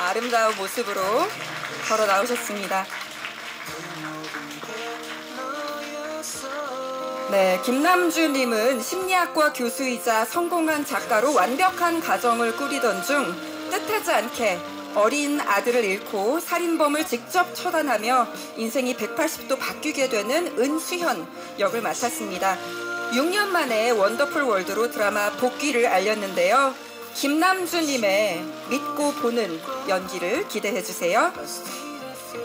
아름다운 모습으로 걸어 나오셨습니다. 네, 김남주님은 심리학과 교수이자 성공한 작가로 완벽한 가정을 꾸리던 중 뜻하지 않게 어린 아들을 잃고 살인범을 직접 처단하며 인생이 180도 바뀌게 되는 은수현 역을 맡았습니다. 6년 만에 원더풀 월드로 드라마 복귀를 알렸는데요. 김남주님의 믿고 보는 연기를 기대해주세요.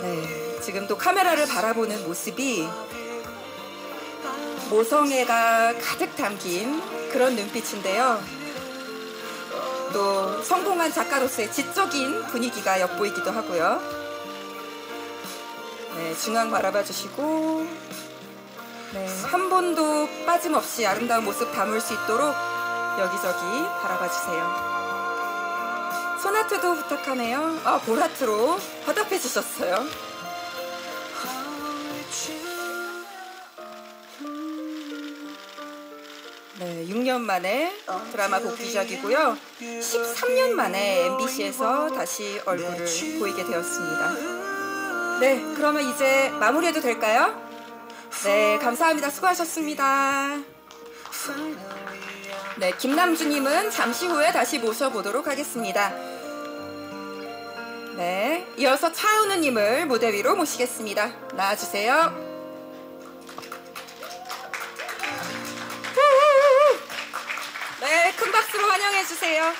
네, 지금도 카메라를 바라보는 모습이 모성애가 가득 담긴 그런 눈빛인데요. 또 성공한 작가로서의 지적인 분위기가 엿보이기도 하고요. 네, 중앙 바라봐 주시고, 네, 한 번도 빠짐없이 아름다운 모습 담을 수 있도록 여기저기 바라봐 주세요. 소나트도 부탁하네요. 아, 보라트로 화답해 주셨어요. 네, 6년 만에 드라마 복귀작이고요. 13년 만에 MBC에서 다시 얼굴을 보이게 되었습니다. 네, 그러면 이제 마무리해도 될까요? 네, 감사합니다. 수고하셨습니다. 네, 김남주님은 잠시 후에 다시 모셔보도록 하겠습니다. 네, 이어서 차은우님을 무대 위로 모시겠습니다. 나와주세요. 네, 큰 박수로 환영해주세요.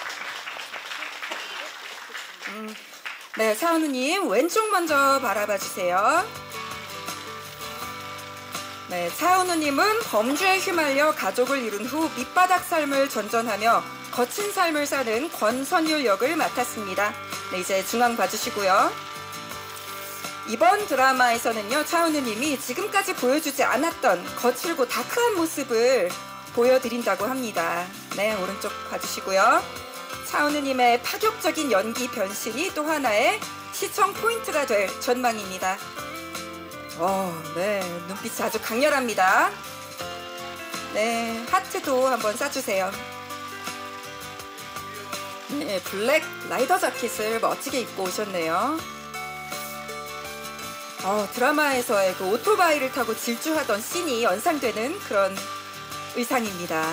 네, 차은우님 왼쪽 먼저 바라봐주세요. 네, 차은우님은 범죄에 휘말려 가족을 이룬 후 밑바닥 삶을 전전하며 거친 삶을 사는 권선율 역을 맡았습니다. 네, 이제 중앙 봐주시고요. 이번 드라마에서는요, 차은우님이 지금까지 보여주지 않았던 거칠고 다크한 모습을 보여드린다고 합니다. 네, 오른쪽 봐주시고요. 차은우님의 파격적인 연기 변신이 또 하나의 시청 포인트가 될 전망입니다. 네, 눈빛이 아주 강렬합니다. 네, 하트도 한번 쏴주세요. 네, 블랙 라이더 자켓을 멋지게 입고 오셨네요. 드라마에서의 그 오토바이를 타고 질주하던 씬이 연상되는 그런 의상입니다.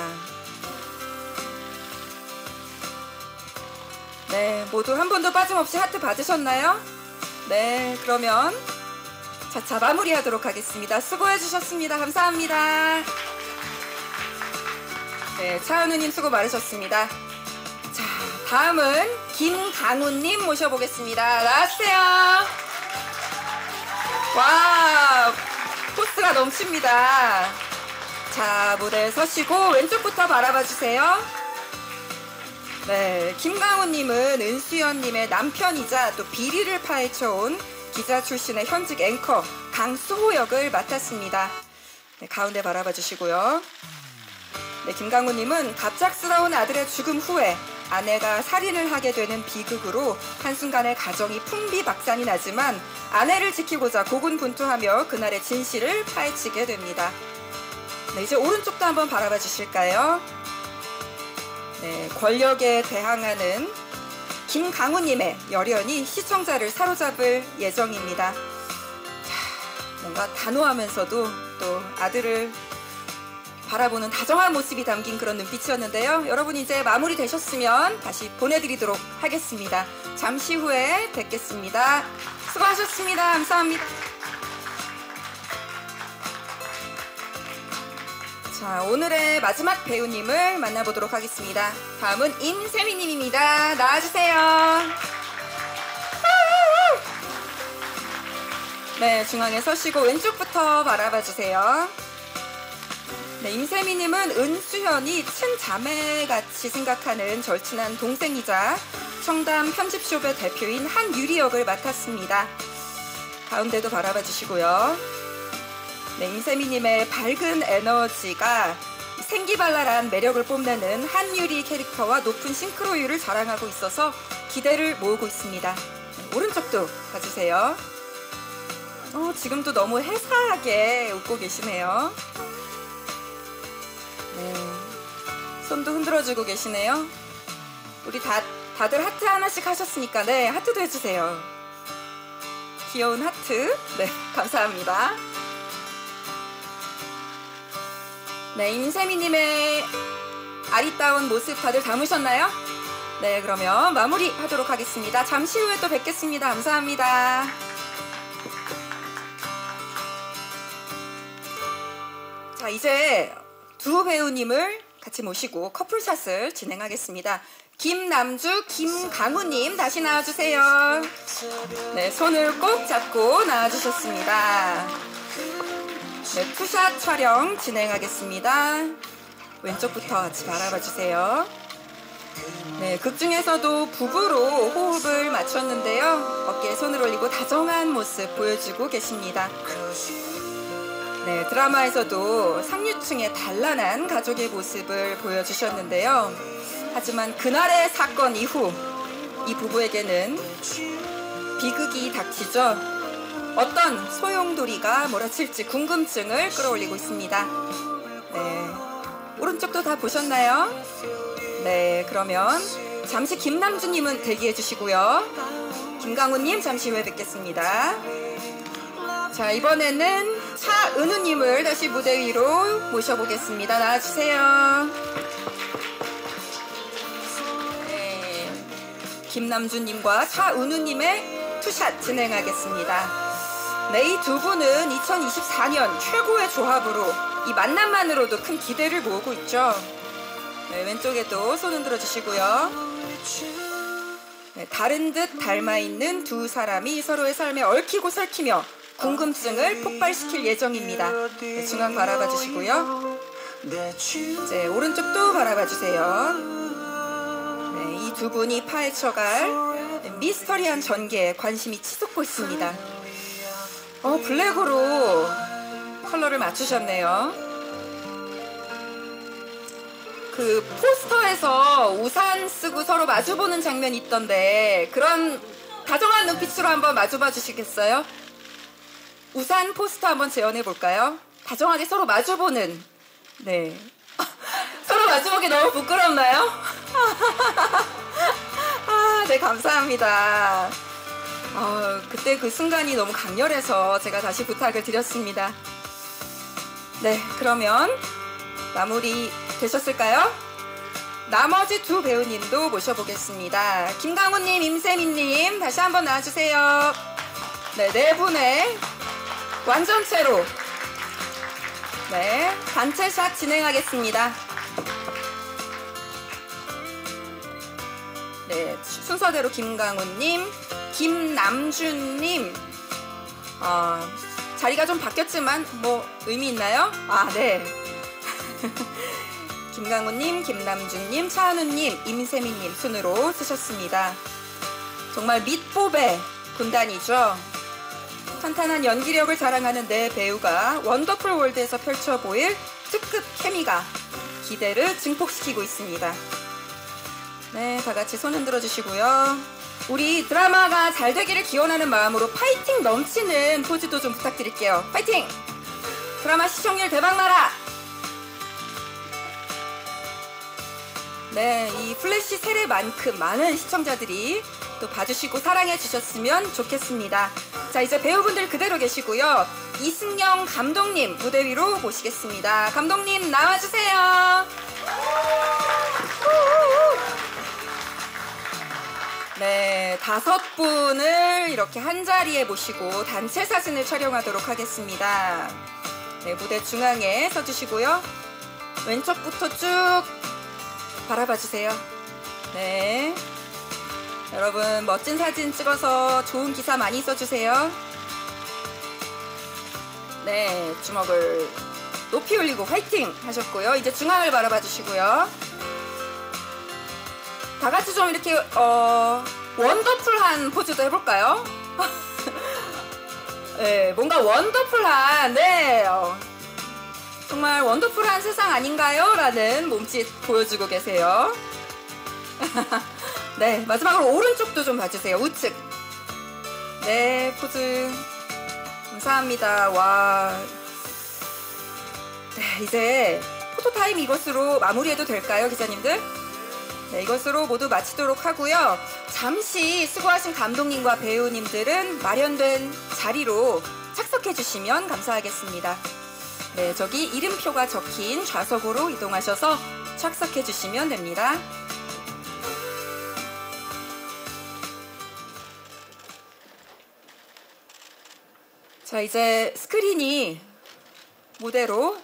네, 모두 한 번도 빠짐없이 하트 받으셨나요? 네, 그러면 차차 마무리하도록 하겠습니다. 수고해주셨습니다. 감사합니다. 네, 차은우님 수고 많으셨습니다. 자, 다음은 김강훈님 모셔보겠습니다. 나와주세요. 와, 포스가 넘칩니다. 자, 무대에 서시고 왼쪽부터 바라봐주세요. 네, 김강훈님은 은수연님의 남편이자 또 비리를 파헤쳐온 기자 출신의 현직 앵커 강수호 역을 맡았습니다. 네, 가운데 바라봐 주시고요. 네, 김강훈님은 갑작스러운 아들의 죽음 후에 아내가 살인을 하게 되는 비극으로 한순간에 가정이 풍비박산이 나지만 아내를 지키고자 고군분투하며 그날의 진실을 파헤치게 됩니다. 네, 이제 오른쪽도 한번 바라봐 주실까요? 네, 권력에 대항하는 김강훈님의 열연이 시청자를 사로잡을 예정입니다. 자, 뭔가 단호하면서도 또 아들을 바라보는 다정한 모습이 담긴 그런 눈빛이었는데요. 여러분 이제 마무리 되셨으면 다시 보내드리도록 하겠습니다. 잠시 후에 뵙겠습니다. 수고하셨습니다. 감사합니다. 자, 오늘의 마지막 배우님을 만나보도록 하겠습니다. 다음은 임세미님입니다. 나와주세요. 네, 중앙에 서시고 왼쪽부터 바라봐주세요. 네, 임세미님은 은수현이 친자매같이 생각하는 절친한 동생이자 청담 편집숍의 대표인 한유리 역을 맡았습니다. 가운데도 바라봐주시고요. 네, 임세미님의 밝은 에너지가 생기발랄한 매력을 뽐내는 한유리 캐릭터와 높은 싱크로율을 자랑하고 있어서 기대를 모으고 있습니다. 네, 오른쪽도 봐주세요. 지금도 너무 해사하게 웃고 계시네요. 네, 손도 흔들어주고 계시네요. 우리 다 다들 하트 하나씩 하셨으니까 네, 하트도 해주세요. 귀여운 하트. 네, 감사합니다. 네, 임세미님의 아리따운 모습 다들 담으셨나요? 네, 그러면 마무리 하도록 하겠습니다. 잠시 후에 또 뵙겠습니다. 감사합니다. 자, 이제 두 배우님을 같이 모시고 커플샷을 진행하겠습니다. 김남주, 김강우님 다시 나와주세요. 네, 손을 꼭 잡고 나와주셨습니다. 네, 투샷 촬영 진행하겠습니다. 왼쪽부터 같이 바라봐주세요. 네, 극 중에서도 부부로 호흡을 맞췄는데요. 어깨에 손을 올리고 다정한 모습 보여주고 계십니다. 네, 드라마에서도 상류층의 단란한 가족의 모습을 보여주셨는데요. 하지만 그날의 사건 이후 이 부부에게는 비극이 닥치죠. 어떤 소용돌이가 몰아칠지 궁금증을 끌어올리고 있습니다. 네, 오른쪽도 다 보셨나요? 네, 그러면 잠시 김남주님은 대기해 주시고요. 김강우님 잠시 후에 뵙겠습니다. 자, 이번에는 차은우님을 다시 무대 위로 모셔보겠습니다. 나와주세요. 네, 김남주님과 차은우님의 투샷 진행하겠습니다. 네, 이 두 분은 2024년 최고의 조합으로 이 만남만으로도 큰 기대를 모으고 있죠. 네, 왼쪽에도 손 흔들어 주시고요. 네, 다른 듯 닮아있는 두 사람이 서로의 삶에 얽히고 설키며 궁금증을 폭발시킬 예정입니다. 네, 중앙 바라봐 주시고요. 이제 오른쪽도 바라봐 주세요. 네, 이 두 분이 파헤쳐갈 미스터리한 전개에 관심이 치솟고 있습니다. 블랙으로 컬러를 맞추셨네요. 그 포스터에서 우산 쓰고 서로 마주보는 장면이 있던데 그런 다정한 눈빛으로 한번 마주봐 주시겠어요? 우산 포스터 한번 재현해 볼까요? 다정하게 서로 마주보는. 네. 서로 마주보기 너무 부끄럽나요? 네, 감사합니다. 그때 그 순간이 너무 강렬해서 제가 다시 부탁을 드렸습니다. 네, 그러면 마무리 되셨을까요? 나머지 두 배우님도 모셔보겠습니다. 김강우님, 임세미님 다시 한번 나와주세요. 네, 네 분의 완전체로 네, 단체샷 진행하겠습니다. 네, 순서대로 김강우님, 김남준님, 자리가 좀 바뀌었지만 뭐 의미 있나요? 네. 김강우님, 김남준님, 차은우님, 임세미님 순으로 쓰셨습니다. 정말 밑보배 군단이죠. 탄탄한 연기력을 자랑하는 네 배우가 원더풀 월드에서 펼쳐 보일 특급 케미가 기대를 증폭시키고 있습니다. 네, 다 같이 손 흔들어 주시고요. 우리 드라마가 잘 되기를 기원하는 마음으로 파이팅 넘치는 포즈도 좀 부탁드릴게요. 파이팅! 드라마 시청률 대박나라! 네, 이 플래시 세례만큼 많은 시청자들이 또 봐주시고 사랑해 주셨으면 좋겠습니다. 자, 이제 배우분들 그대로 계시고요. 이승영 감독님 무대 위로 모시겠습니다. 감독님 나와주세요. 네, 5분을 이렇게 한자리에 모시고 단체 사진을 촬영하도록 하겠습니다. 네, 무대 중앙에 서주시고요. 왼쪽부터 쭉 바라봐 주세요. 네, 여러분 멋진 사진 찍어서 좋은 기사 많이 써주세요. 네, 주먹을 높이 올리고 화이팅 하셨고요. 이제 중앙을 바라봐 주시고요. 다 같이 좀 이렇게 원더풀한 포즈도 해볼까요? 네, 뭔가 원더풀한, 네, 정말 원더풀한 세상 아닌가요? 라는 몸짓 보여주고 계세요. 네, 마지막으로 오른쪽도 좀 봐주세요. 우측. 네, 포즈 감사합니다. 와, 네, 이제 포토타임 이것으로 마무리해도 될까요, 기자님들? 네, 이것으로 모두 마치도록 하고요. 잠시 수고하신 감독님과 배우님들은 마련된 자리로 착석해 주시면 감사하겠습니다. 네, 저기 이름표가 적힌 좌석으로 이동하셔서 착석해 주시면 됩니다. 자, 이제 스크린이 무대로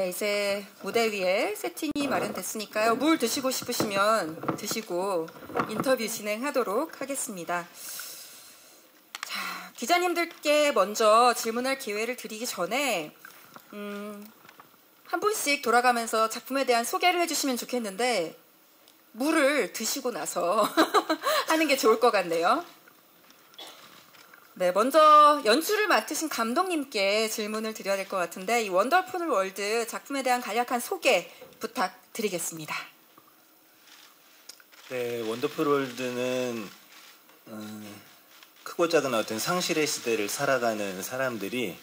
이제 무대 위에 세팅이 마련됐으니까요. 물 드시고 싶으시면 드시고 인터뷰 진행하도록 하겠습니다. 자, 기자님들께 먼저 질문할 기회를 드리기 전에 한 분씩 돌아가면서 작품에 대한 소개를 해주시면 좋겠는데 물을 드시고 나서 하는 게 좋을 것 같네요. 네, 먼저 연출을 맡으신 감독님께 질문을 드려야 될 것 같은데 이 원더풀 월드 작품에 대한 간략한 소개 부탁드리겠습니다. 네, 원더풀 월드는 크고 작은 어떤 상실의 시대를 살아가는 사람들이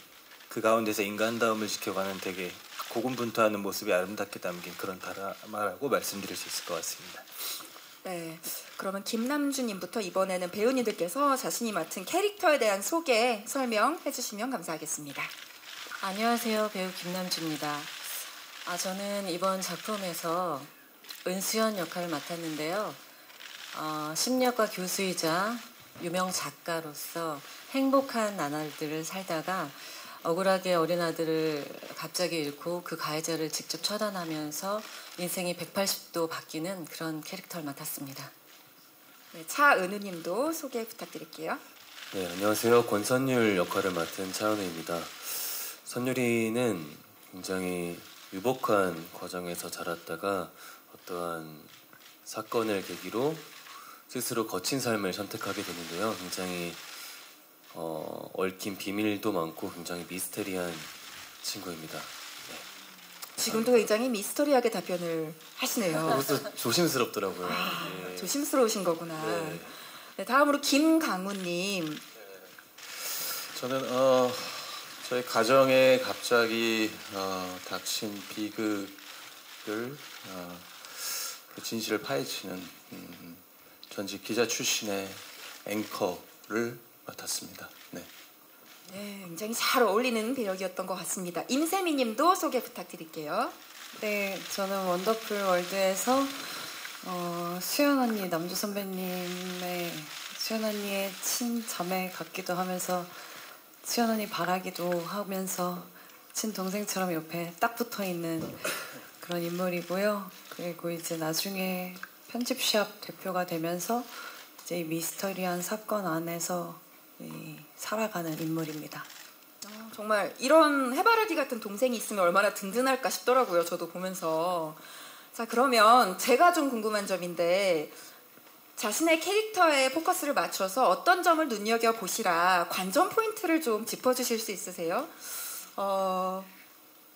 그 가운데서 인간다움을 지켜가는 되게 고군분투하는 모습이 아름답게 담긴 그런 드라마라고 말씀드릴 수 있을 것 같습니다. 네, 그러면 김남준님부터 이번에는 배우님들께서 자신이 맡은 캐릭터에 대한 소개, 설명해 주시면 감사하겠습니다. 안녕하세요. 배우 김남준입니다. 저는 이번 작품에서 은수연 역할을 맡았는데요. 심리학과 교수이자 유명 작가로서 행복한 나날들을 살다가 억울하게 어린 아들을 갑자기 잃고 그 가해자를 직접 처단하면서 인생이 180도 바뀌는 그런 캐릭터를 맡았습니다. 네, 차은우님도 소개 부탁드릴게요. 네, 안녕하세요. 권선율 역할을 맡은 차은우입니다. 선율이는 굉장히 유복한 과정에서 자랐다가 어떠한 사건을 계기로 스스로 거친 삶을 선택하게 되는데요. 굉장히 얽힌 비밀도 많고 굉장히 미스테리한 친구입니다. 네. 지금도 굉장히 미스터리하게 답변을 하시네요. 그것도 조심스럽더라고요. 예. 조심스러우신 거구나. 네. 네, 다음으로 김강우님. 저는 저희 가정에 갑자기 닥친 비극을 그 진실을 파헤치는 전직 기자 출신의 앵커를 맡았습니다. 네. 네, 굉장히 잘 어울리는 배역이었던 것 같습니다. 임세미님도 소개 부탁드릴게요. 네, 저는 원더풀 월드에서 수연 언니, 남주 선배님의 수연 언니의 친자매 같기도 하면서 수연 언니 바라기도 하면서 친동생처럼 옆에 딱 붙어 있는 그런 인물이고요. 그리고 이제 나중에 편집샵 대표가 되면서 이제 이 미스터리한 사건 안에서 살아가는 인물입니다. 정말 이런 해바라기 같은 동생이 있으면 얼마나 든든할까 싶더라고요. 저도 보면서. 자, 그러면 제가 좀 궁금한 점인데 자신의 캐릭터에 포커스를 맞춰서 어떤 점을 눈여겨보시라 관전 포인트를 좀 짚어주실 수 있으세요?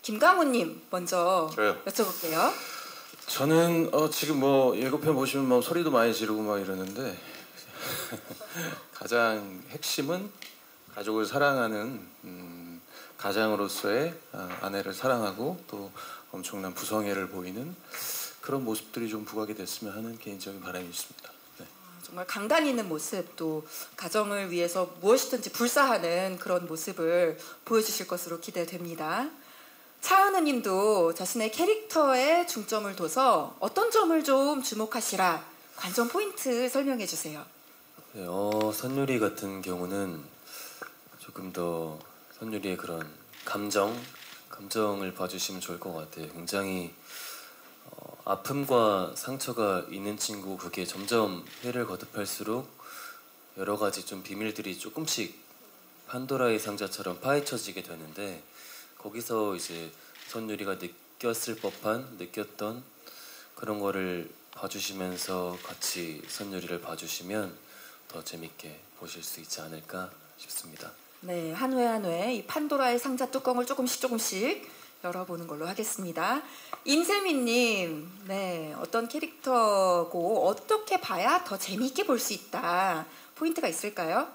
김강우님 먼저 저요? 여쭤볼게요. 저는 지금 뭐 예고편 보시면 뭐 소리도 많이 지르고 막 이러는데 가장 핵심은 가족을 사랑하는 가장으로서의 아내를 사랑하고 또 엄청난 부성애를 보이는 그런 모습들이 좀 부각이 됐으면 하는 개인적인 바람이 있습니다. 네. 정말 강단 있는 모습, 또 가정을 위해서 무엇이든지 불사하는 그런 모습을 보여주실 것으로 기대됩니다. 차은우님도 자신의 캐릭터에 중점을 둬서 어떤 점을 좀 주목하시라 관전 포인트 설명해 주세요. 네, 선율이 같은 경우는 조금 더 선율이의 그런 감정을 봐주시면 좋을 것 같아요. 굉장히 아픔과 상처가 있는 친구, 그게 점점 회를 거듭할수록 여러 가지 좀 비밀들이 조금씩 판도라의 상자처럼 파헤쳐지게 되는데 거기서 이제 선율이가 느꼈던 그런 거를 봐주시면서 같이 선율이를 봐주시면 더 재밌게 보실 수 있지 않을까 싶습니다. 네, 한 회 한 회 이 판도라의 상자 뚜껑을 조금씩 열어보는 걸로 하겠습니다. 임세미님, 네, 어떤 캐릭터고 어떻게 봐야 더 재미있게 볼 수 있다 포인트가 있을까요?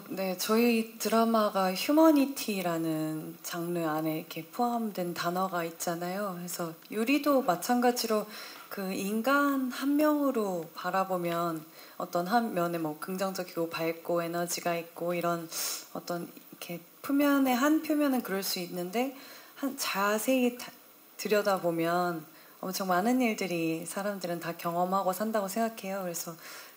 네, 저희 드라마가 휴머니티라는 장르 안에 이렇게 포함된 단어가 있잖아요. 그래서 유리도 마찬가지로 그 인간 한 명으로 바라보면 어떤 한 면에 뭐 긍정적이고 밝고 에너지가 있고 이런 어떤 이렇게 표면의 한 표면은 그럴 수 있는데 자세히 들여다보면 엄청 많은 일들이 사람들은 다 경험하고 산다고 생각해요. 그래서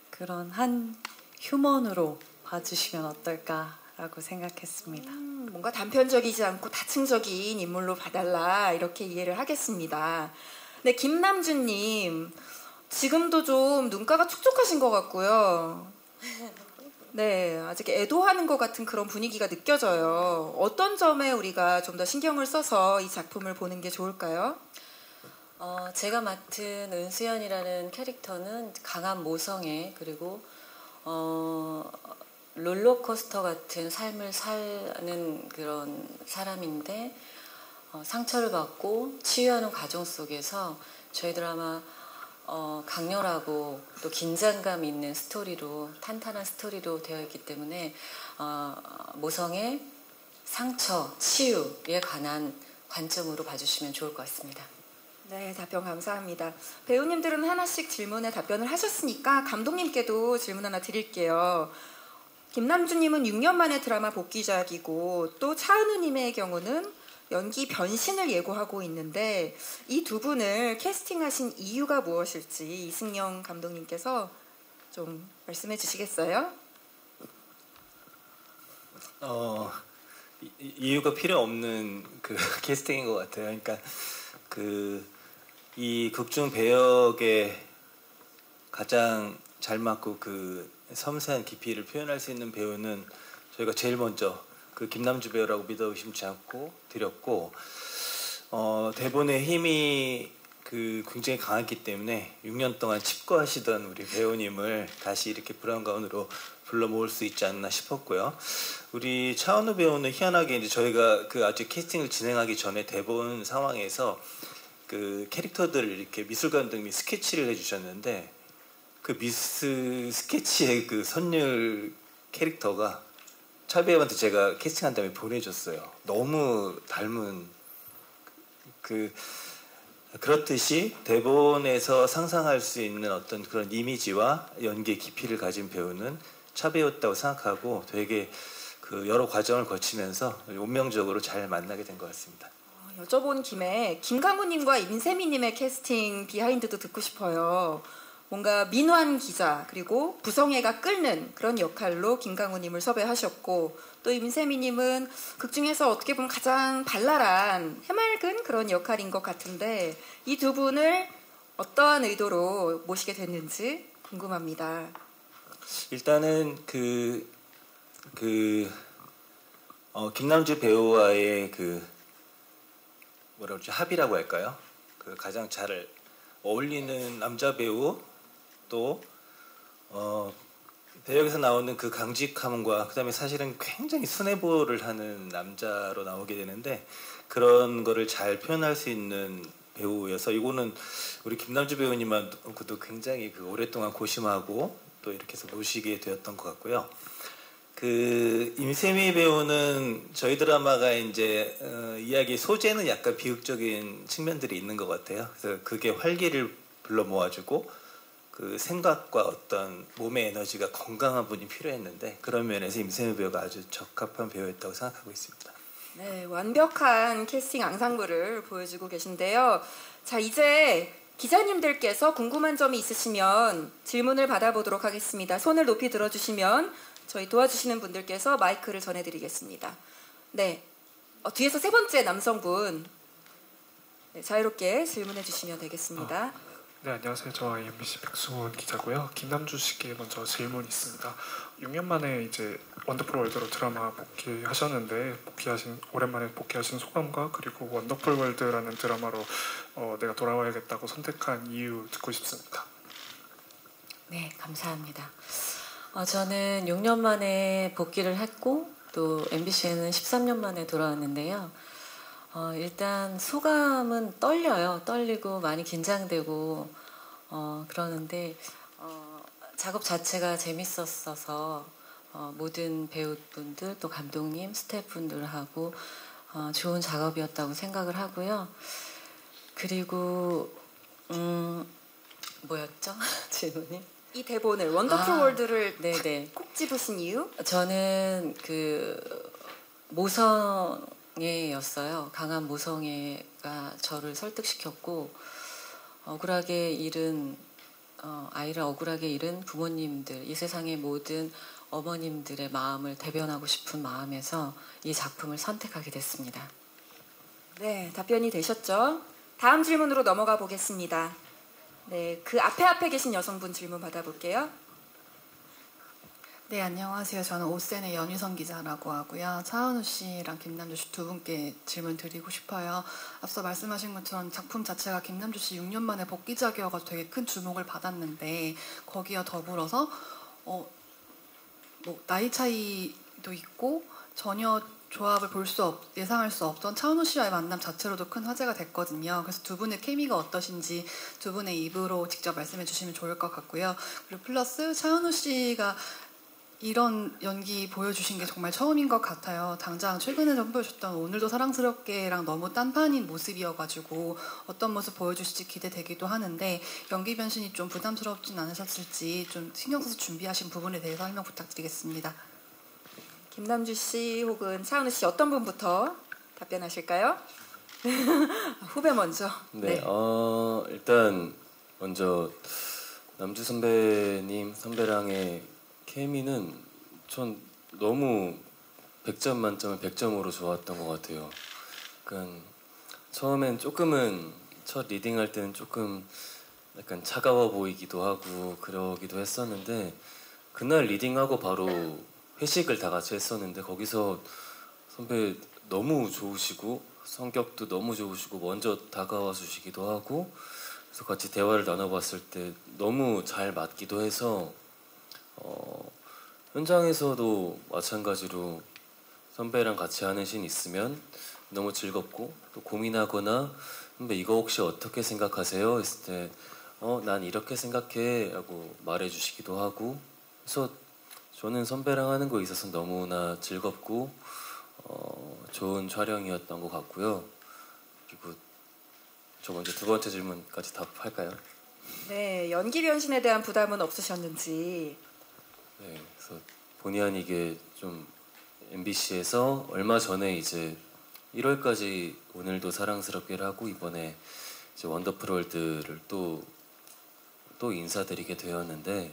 그런 한 휴먼으로 봐주시면 어떨까라고 생각했습니다. 뭔가 단편적이지 않고 다층적인 인물로 봐달라 이렇게 이해를 하겠습니다. 네, 김남준님 지금도 좀 눈가가 촉촉하신 것 같고요. 네, 아직 애도하는 것 같은 그런 분위기가 느껴져요. 어떤 점에 우리가 좀 더 신경을 써서 이 작품을 보는 게 좋을까요? 제가 맡은 은수연이라는 캐릭터는 강한 모성애 그리고 롤러코스터 같은 삶을 사는 그런 사람인데 상처를 받고 치유하는 과정 속에서 저희 드라마 강렬하고 또 긴장감 있는 스토리로 탄탄한 스토리로 되어 있기 때문에 모성애, 상처, 치유에 관한 관점으로 봐주시면 좋을 것 같습니다. 네, 답변 감사합니다. 배우님들은 하나씩 질문에 답변을 하셨으니까 감독님께도 질문 하나 드릴게요. 김남준님은 6년 만에 드라마 복귀작이고 또 차은우님의 경우는 연기 변신을 예고하고 있는데 이 두 분을 캐스팅하신 이유가 무엇일지 이승영 감독님께서 좀 말씀해 주시겠어요? 이유가 필요 없는 그 캐스팅인 것 같아요. 그러니까 이 극중 배역에 가장 잘 맞고 그 섬세한 깊이를 표현할 수 있는 배우는 저희가 제일 먼저 그 김남주 배우라고 믿어 의심치 않고 드렸고 대본의 힘이 굉장히 강했기 때문에 6년 동안 칩거하시던 우리 배우님을 다시 이렇게 브라운관으로 불러 모을 수 있지 않나 싶었고요. 우리 차은우 배우는 희한하게 이제 저희가 아직 캐스팅을 진행하기 전에 대본 상황에서 그 캐릭터들을 이렇게 미술 감독님이 스케치를 해주셨는데 그 스케치의 그 선율 캐릭터가 차 배우한테 제가 캐스팅한 다음에 보내줬어요. 너무 닮은 그렇듯이 대본에서 상상할 수 있는 어떤 그런 이미지와 연기의 깊이를 가진 배우는 차 배우였다고 생각하고 되게 여러 과정을 거치면서 운명적으로 잘 만나게 된 것 같습니다. 여쭤본 김에 김강우님과 임세미님의 캐스팅 비하인드도 듣고 싶어요. 뭔가 민환 기자 그리고 부성애가 끓는 그런 역할로 김강우님을 섭외하셨고 또 임세미님은 극중에서 어떻게 보면 가장 발랄한 해맑은 그런 역할인 것 같은데 이 두 분을 어떠한 의도로 모시게 됐는지 궁금합니다. 일단은 김남주 배우와의 뭐라 그러죠? 합이라고 할까요? 가장 잘 어울리는 남자 배우 또 배역에서 나오는 그 강직함과 그다음에 사실은 굉장히 순애보를 하는 남자로 나오게 되는데 그런 거를 잘 표현할 수 있는 배우여서 이거는 우리 김남주 배우님만도 굉장히 오랫동안 고심하고 또 이렇게 해서 모시게 되었던 것 같고요. 임세미 배우는 저희 드라마가 이제 이야기 소재는 약간 비극적인 측면들이 있는 것 같아요. 그래서 그게 활기를 불러 모아주고 그 생각과 어떤 몸의 에너지가 건강한 분이 필요했는데 그런 면에서 임세미 배우가 아주 적합한 배우였다고 생각하고 있습니다. 네, 완벽한 캐스팅 앙상블을 보여주고 계신데요. 자, 이제 기자님들께서 궁금한 점이 있으시면 질문을 받아보도록 하겠습니다. 손을 높이 들어주시면 저희 도와주시는 분들께서 마이크를 전해드리겠습니다. 네, 뒤에서 세 번째 남성분 자유롭게 질문해 주시면 되겠습니다. 네, 안녕하세요. 저 MBC 백수원 기자고요. 김남주 씨께 먼저 질문이 있습니다. 6년 만에 이제 원더풀 월드로 드라마 복귀하셨는데 오랜만에 복귀하신 소감과 그리고 원더풀 월드라는 드라마로 내가 돌아와야겠다고 선택한 이유 듣고 싶습니다. 네, 감사합니다. 저는 6년 만에 복귀를 했고 또 MBC에는 13년 만에 돌아왔는데요. 일단 소감은 떨려요. 떨리고 많이 긴장되고 그러는데 작업 자체가 재밌었어서 모든 배우분들 또 감독님, 스태프분들하고 좋은 작업이었다고 생각을 하고요. 그리고 뭐였죠? 질문이? 이 대본을 원더풀 월드를 네네. 콕 집으신 이유? 저는 그 모성애였어요. 강한 모성애가 저를 설득시켰고 억울하게 잃은 아이를 억울하게 잃은 부모님들, 이 세상의 모든 어머님들의 마음을 대변하고 싶은 마음에서 이 작품을 선택하게 됐습니다. 네, 답변이 되셨죠? 다음 질문으로 넘어가 보겠습니다. 네, 그 앞에 계신 여성분 질문 받아볼게요. 네, 안녕하세요. 저는 오센의 연희선 기자라고 하고요. 차은우 씨랑 김남주 씨 두 분께 질문 드리고 싶어요. 앞서 말씀하신 것처럼 작품 자체가 김남주 씨 6년 만에 복귀작이어서 되게 큰 주목을 받았는데 거기와 더불어서 뭐 나이 차이도 있고 전혀 조합을 예상할 수 없던 차은우 씨와의 만남 자체로도 큰 화제가 됐거든요. 그래서 두 분의 케미가 어떠신지 두 분의 입으로 직접 말씀해 주시면 좋을 것 같고요. 그리고 플러스 차은우 씨가 이런 연기 보여주신 게 정말 처음인 것 같아요. 당장 최근에 선보여주셨던 오늘도 사랑스럽게랑 너무 딴판인 모습이어가지고 어떤 모습 보여주실지 기대되기도 하는데 연기 변신이 좀 부담스럽진 않으셨을지 좀 신경 써서 준비하신 부분에 대해서 설명 부탁드리겠습니다. 김남주 씨 혹은 차은우 씨 어떤 분부터 답변하실까요? 후배 먼저. 네, 일단 먼저 남주 선배랑의 케미는 전 너무 100점 만점에 100점으로 좋았던 것 같아요. 그러니까 처음엔 조금은 첫 리딩할 때는 조금 약간 차가워 보이기도 하고 그러기도 했었는데 그날 리딩하고 바로 회식을 다 같이 했었는데 거기서 선배 너무 좋으시고 성격도 너무 좋으시고 먼저 다가와 주시기도 하고 그래서 같이 대화를 나눠봤을 때 너무 잘 맞기도 해서 현장에서도 마찬가지로 선배랑 같이 하는 씬 있으면 너무 즐겁고 또 고민하거나 선배 이거 혹시 어떻게 생각하세요? 했을 때 난 이렇게 생각해 라고 말해주시기도 하고 그래서 저는 선배랑 하는 거에 있어서 너무나 즐겁고 좋은 촬영이었던 것 같고요. 그리고 저 먼저 두 번째 질문까지 답할까요? 네, 연기 변신에 대한 부담은 없으셨는지. 네, 그래서 본의 아니게 좀 MBC에서 얼마 전에 이제 1월까지 오늘도 사랑스럽게를 하고 이번에 이제 원더풀 월드를 또 인사드리게 되었는데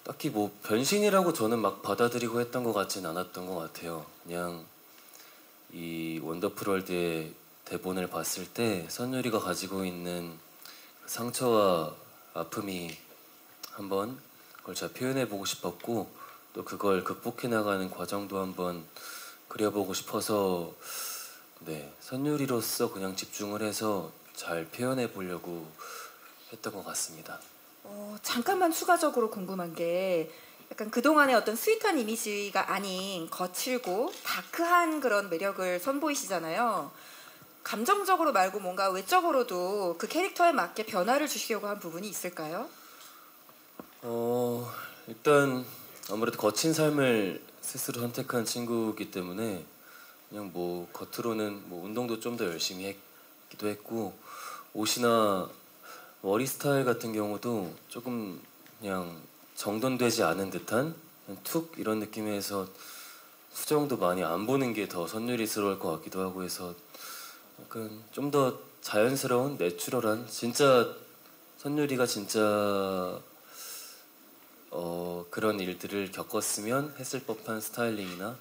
딱히 뭐 변신이라고 저는 막 받아들이고 했던 것 같진 않았던 것 같아요. 그냥 이 원더풀 월드의 대본을 봤을 때 선율이가 가지고 있는 상처와 아픔이 한번 그걸 잘 표현해보고 싶었고 또 그걸 극복해 나가는 과정도 한번 그려보고 싶어서 네, 선율이로서 그냥 집중을 해서 잘 표현해 보려고 했던 것 같습니다. 잠깐만 추가적으로 궁금한 게 약간 그동안의 어떤 스윗한 이미지가 아닌 거칠고 다크한 그런 매력을 선보이시잖아요. 감정적으로 말고 뭔가 외적으로도 그 캐릭터에 맞게 변화를 주시려고 한 부분이 있을까요? 일단 아무래도 거친 삶을 스스로 선택한 친구이기 때문에 그냥 뭐 겉으로는 뭐 운동도 좀 더 열심히 했기도 했고 옷이나 머리 스타일 같은 경우도 조금 그냥 정돈되지 않은 듯한 그냥 툭 이런 느낌에서 수정도 많이 안 보는 게 더 선율이스러울 것 같기도 하고 해서 약간 좀 더 자연스러운 내추럴한 진짜 선율이가 진짜 그런 일들을 겪었으면 했을 법한 스타일링이나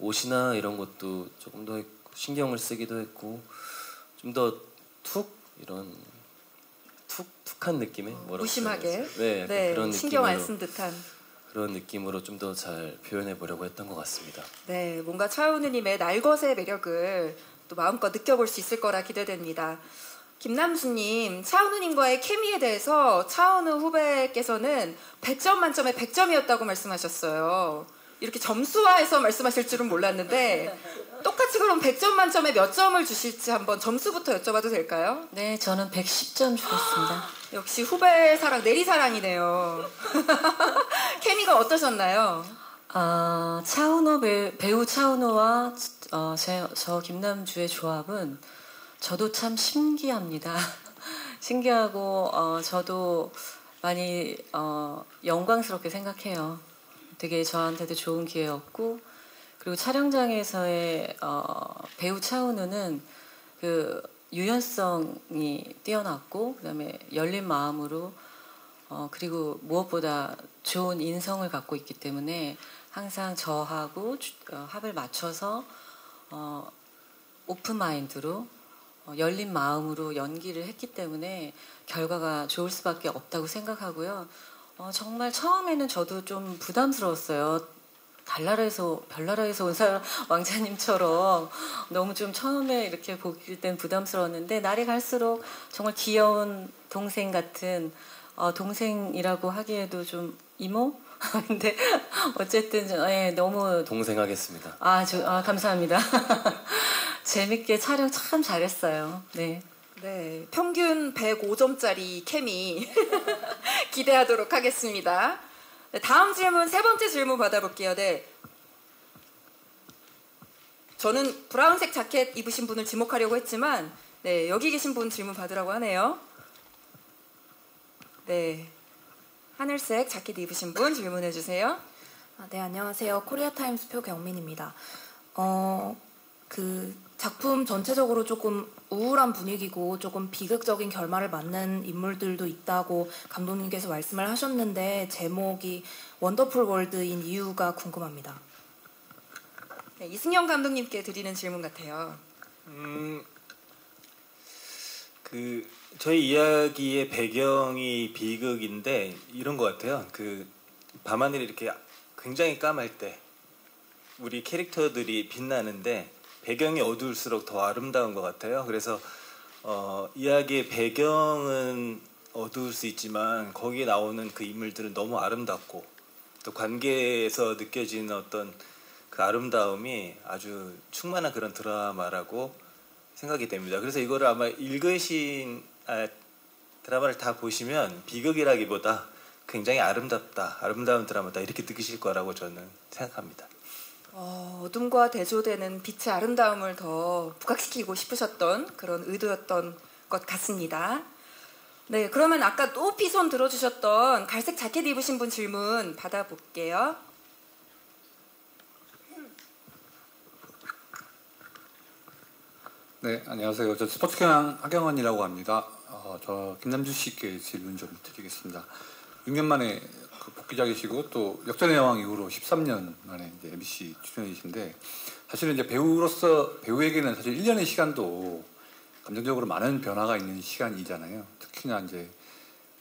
옷이나 이런 것도 조금 더 신경을 쓰기도 했고 좀 더 툭 이런 툭툭한 느낌의 뭐라고 무심하게 네, 네, 그런 신경 안 느낌으로 쓴 듯한 그런 느낌으로 좀 더 잘 표현해 보려고 했던 것 같습니다. 네, 뭔가 차은우님의 날것의 매력을 또 마음껏 느껴볼 수 있을 거라 기대됩니다. 김남주님, 차은우님과의 케미에 대해서 차은우 후배께서는 100점 만점에 100점이었다고 말씀하셨어요. 이렇게 점수화해서 말씀하실 줄은 몰랐는데 똑같이 그럼 100점 만점에 몇 점을 주실지 한번 점수부터 여쭤봐도 될까요? 네, 저는 110점 주겠습니다. 역시 후배 사랑, 내리사랑이네요. 케미가 어떠셨나요? 차은우 배우 차은우와 저 김남주의 조합은 저도 참 신기합니다. 신기하고 저도 많이 영광스럽게 생각해요. 되게 저한테도 좋은 기회였고, 그리고 촬영장에서의 배우 차은우는 그 유연성이 뛰어났고, 그다음에 열린 마음으로 그리고 무엇보다 좋은 인성을 갖고 있기 때문에 항상 저하고 합을 맞춰서 오픈 마인드로 열린 마음으로 연기를 했기 때문에 결과가 좋을 수밖에 없다고 생각하고요. 정말 처음에는 저도 좀 부담스러웠어요. 별나라에서 온 사람 왕자님처럼 너무 좀 처음에 이렇게 보길 땐 부담스러웠는데, 날이 갈수록 정말 귀여운 동생 같은, 동생이라고 하기에도 좀 이모? 근데 어쨌든 너무 동생 하겠습니다. 감사합니다. 재밌게 촬영 참 잘했어요. 네. 네, 평균 105점짜리 케미 기대하도록 하겠습니다. 네, 다음 질문, 세 번째 질문 받아볼게요. 네. 저는 브라운색 자켓 입으신 분을 지목하려고 했지만, 네, 여기 계신 분 질문 받으라고 하네요. 네, 하늘색 자켓 입으신 분 질문해 주세요. 네, 안녕하세요. 코리아타임스 표경민입니다. 그 작품 전체적으로 조금 우울한 분위기고 조금 비극적인 결말을 맞는 인물들도 있다고 감독님께서 말씀을 하셨는데, 제목이 원더풀 월드인 이유가 궁금합니다. 네, 이승영 감독님께 드리는 질문 같아요. 그 저희 이야기의 배경이 비극인데 이런 것 같아요. 그 밤하늘이 이렇게 굉장히 까말 때 우리 캐릭터들이 빛나는데 배경이 어두울수록 더 아름다운 것 같아요. 그래서 이야기의 배경은 어두울 수 있지만 거기에 나오는 그 인물들은 너무 아름답고, 또 관계에서 느껴지는 어떤 그 아름다움이 아주 충만한 그런 드라마라고 생각이 됩니다. 그래서 이거를 아마 읽으신 드라마를 다 보시면 비극이라기보다 굉장히 아름다운 드라마다 이렇게 느끼실 거라고 저는 생각합니다. 어둠과 대조되는 빛의 아름다움을 더 부각시키고 싶으셨던 그런 의도였던 것 같습니다. 네, 그러면 아까 높이 손 들어주셨던 갈색 자켓 입으신 분 질문 받아볼게요. 네, 안녕하세요. 저 스포츠경향 하경원이라고 합니다. 저 김남주 씨께 질문 좀 드리겠습니다. 6년 만에 그 복귀작이시고 또 역전의 여왕 이후로 13년 만에 이제 MBC 출연이신데, 사실은 이제 배우에게는 사실 1년의 시간도 감정적으로 많은 변화가 있는 시간이잖아요. 특히나 이제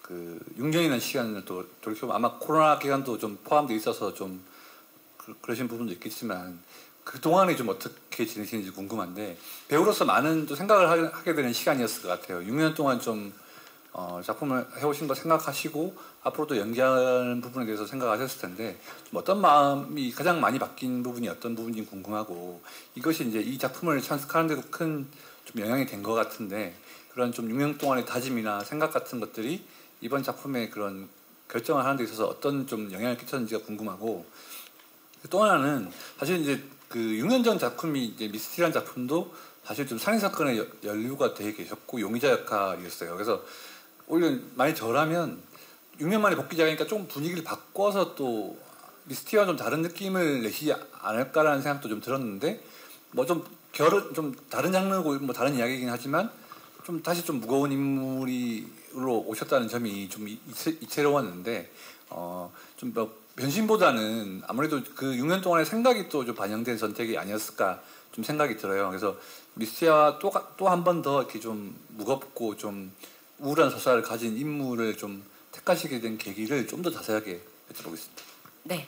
그 6년이라는 시간을 또 돌이켜보면 아마 코로나 기간도 좀 포함되어 있어서 좀 그러신 부분도 있겠지만, 그 동안에 좀 어떻게 지내시는지 궁금한데, 배우로서 많은 또 생각을 하게 되는 시간이었을 것 같아요. 6년 동안 좀 작품을 해오신 거 생각하시고 앞으로도 연기하는 부분에 대해서 생각하셨을 텐데, 좀 어떤 마음이 가장 많이 바뀐 부분이 어떤 부분인지 궁금하고, 이것이 이제 이 작품을 찬스하는 데도 큰 좀 영향이 된 것 같은데, 그런 좀 6년 동안의 다짐이나 생각 같은 것들이 이번 작품의 그런 결정을 하는 데 있어서 어떤 좀 영향을 끼쳤는지가 궁금하고, 또 하나는 사실 이제 그 6년 전 작품이 이제 미스티라는 작품도 사실 좀 살인사건의 연루가 되어 계셨고 용의자 역할이었어요. 그래서 오히려 많이 저라면 6년 만에 복귀작이니까 좀 분위기를 바꿔서 또 미스티와 좀 다른 느낌을 내시지 않을까라는 생각도 좀 들었는데, 뭐 좀 다른 장르고 뭐 다른 이야기이긴 하지만 좀 다시 좀 무거운 인물로 오셨다는 점이 좀 이채로웠는데, 좀 뭐 변신보다는 아무래도 그 6년 동안의 생각이 또 좀 반영된 선택이 아니었을까 좀 생각이 들어요. 그래서 미스티아와 또 한 번 더 이렇게 좀 무겁고 좀 우울한 서사를 가진 인물을 좀 택하시게 된 계기를 좀 더 자세하게 여쭤보겠습니다. 네,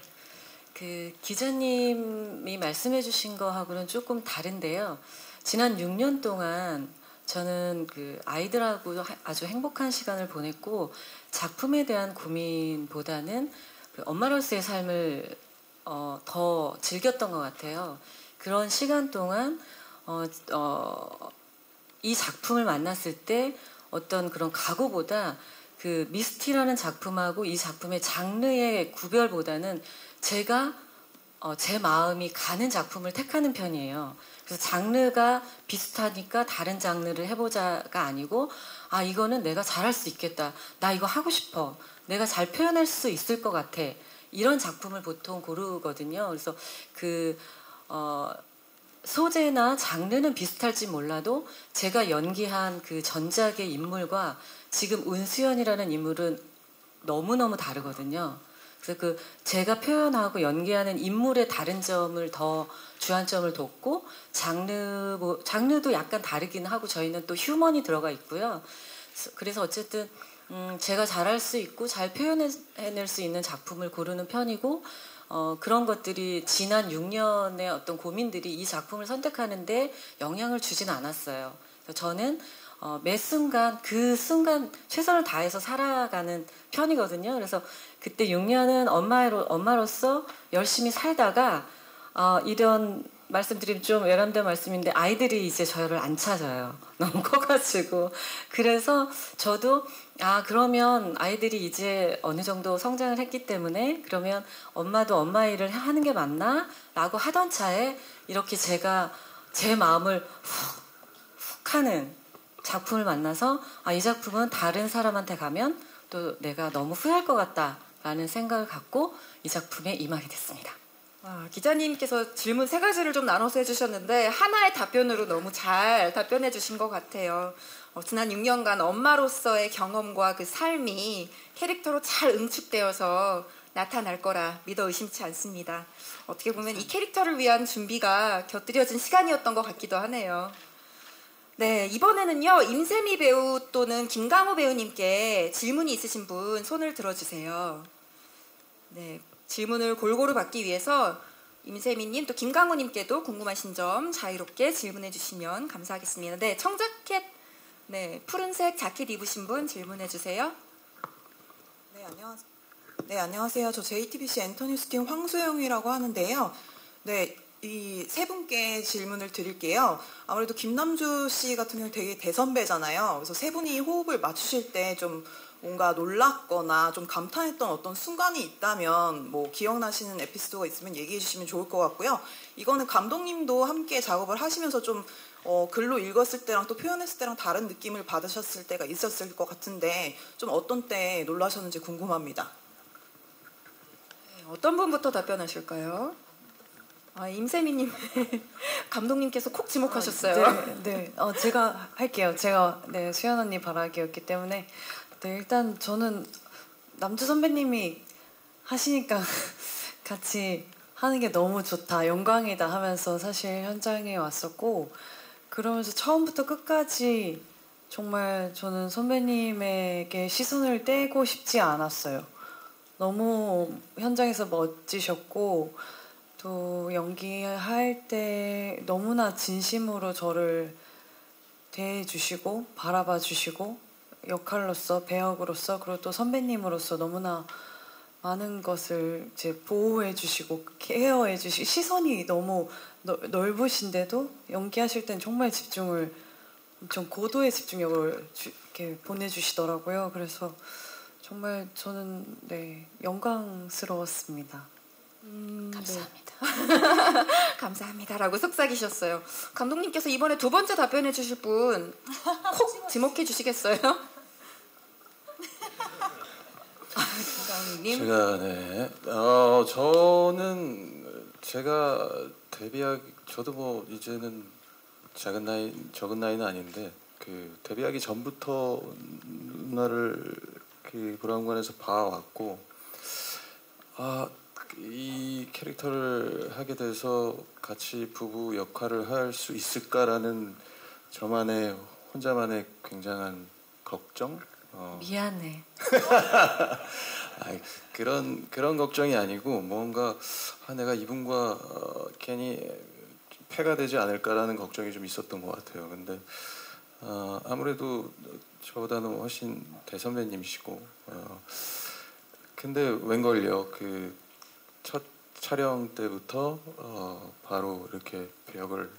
그 기자님이 말씀해주신 거하고는 조금 다른데요. 지난 6년 동안 저는 그 아이들하고 아주 행복한 시간을 보냈고, 작품에 대한 고민보다는 그 엄마로서의 삶을 더 즐겼던 것 같아요. 그런 시간 동안 이 작품을 만났을 때 어떤 그런 각오보다 그 미스티라는 작품하고 이 작품의 장르의 구별보다는 제가 제 마음이 가는 작품을 택하는 편이에요. 그래서 장르가 비슷하니까 다른 장르를 해보자가 아니고 아 이거는 내가 잘할 수 있겠다. 나 이거 하고 싶어. 내가 잘 표현할 수 있을 것 같아. 이런 작품을 보통 고르거든요. 그래서 소재나 장르는 비슷할지 몰라도 제가 연기한 그 전작의 인물과 지금 운수연이라는 인물은 너무너무 다르거든요. 그래서 제가 표현하고 연기하는 인물의 다른 점을 더 주안점을 뒀고 장르도 약간 다르긴 하고 저희는 또 휴먼이 들어가 있고요. 그래서 어쨌든 제가 잘할 수 있고 잘 표현해낼 수 있는 작품을 고르는 편이고 그런 것들이 지난 6년의 어떤 고민들이 이 작품을 선택하는데 영향을 주진 않았어요. 저는 매 순간 그 순간 최선을 다해서 살아가는 편이거든요. 그래서 그때 6년은 엄마로서 열심히 살다가 이런 말씀드리면 좀 외람된 말씀인데 아이들이 이제 저를 안 찾아요. 너무 커가지고. 그래서 저도 그러면 아이들이 이제 어느 정도 성장을 했기 때문에 그러면 엄마도 엄마 일을 하는 게 맞나? 라고 하던 차에 이렇게 제가 제 마음을 훅 하는 작품을 만나서 이 작품은 다른 사람한테 가면 또 내가 너무 후회할 것 같다라는 생각을 갖고 이 작품에 임하게 됐습니다. 기자님께서 질문 3가지를 좀 나눠서 해주셨는데 하나의 답변으로 너무 잘 답변해 주신 것 같아요. 지난 6년간 엄마로서의 경험과 그 삶이 캐릭터로 잘 응축되어서 나타날 거라 믿어 의심치 않습니다. 어떻게 보면 이 캐릭터를 위한 준비가 곁들여진 시간이었던 것 같기도 하네요. 네, 이번에는요 임세미 배우 또는 김강호 배우님께 질문이 있으신 분 손을 들어주세요. 네, 질문을 골고루 받기 위해서 임세미님 또 김강호님께도 궁금하신 점 자유롭게 질문해 주시면 감사하겠습니다. 네, 청자켓, 푸른색 자켓 입으신 분 질문해 주세요. 네, 안녕하세요. 저 JTBC 엔터뉴스팀 황소영이라고 하는데요. 네, 이 3분께 질문을 드릴게요. 아무래도 김남주 씨 같은 경우 되게 대선배잖아요. 그래서 3분이 호흡을 맞추실 때 좀 뭔가 놀랐거나 좀 감탄했던 어떤 순간이 있다면 뭐 기억나시는 에피소드가 있으면 얘기해 주시면 좋을 것 같고요. 이거는 감독님도 함께 작업을 하시면서 좀 글로 읽었을 때랑 또 표현했을 때랑 다른 느낌을 받으셨을 때가 있었을 것 같은데 좀 어떤 때 놀라셨는지 궁금합니다. 어떤 분부터 답변하실까요? 임세미님 감독님께서 콕 지목하셨어요. 네. 제가 할게요. 제가 수연 언니 바라기였기 때문에 일단 저는 남주 선배님이 하시니까 같이 하는 게 너무 좋다, 영광이다 하면서 사실 현장에 왔었고 그러면서 처음부터 끝까지 정말 저는 선배님에게 시선을 떼고 싶지 않았어요. 너무 현장에서 멋지셨고 또 연기할 때 너무나 진심으로 저를 대해주시고 바라봐주시고 역할로서 배역으로서 그리고 또 선배님으로서 너무나 많은 것을 이제 보호해주시고 케어해주시고 시선이 너무 넓으신데도 연기하실 땐 정말 집중을 엄청 고도의 집중력을 이렇게 보내주시더라고요. 그래서 정말 저는 영광스러웠습니다. 감사합니다. 감사합니다라고 속삭이셨어요. 감독님께서 이번에 2번째 답변해 주실 분 콕 지목해 주시겠어요? 김강희님. 제가 데뷔하기 저도 뭐 이제는 적은 나이는 아닌데 데뷔하기 전부터 누나를 브라운관에서 봐왔고 이 캐릭터를 하게 돼서 같이 부부 역할을 할 수 있을까라는 저만의 혼자만의 굉장한 걱정? 미안해. 그런 걱정이 아니고 뭔가 내가 이분과 괜히 패가 되지 않을까라는 걱정이 좀 있었던 것 같아요. 근데 아무래도 저보다는 훨씬 대선배님이시고 근데 웬걸요 첫 촬영 때부터 바로 이렇게 벽을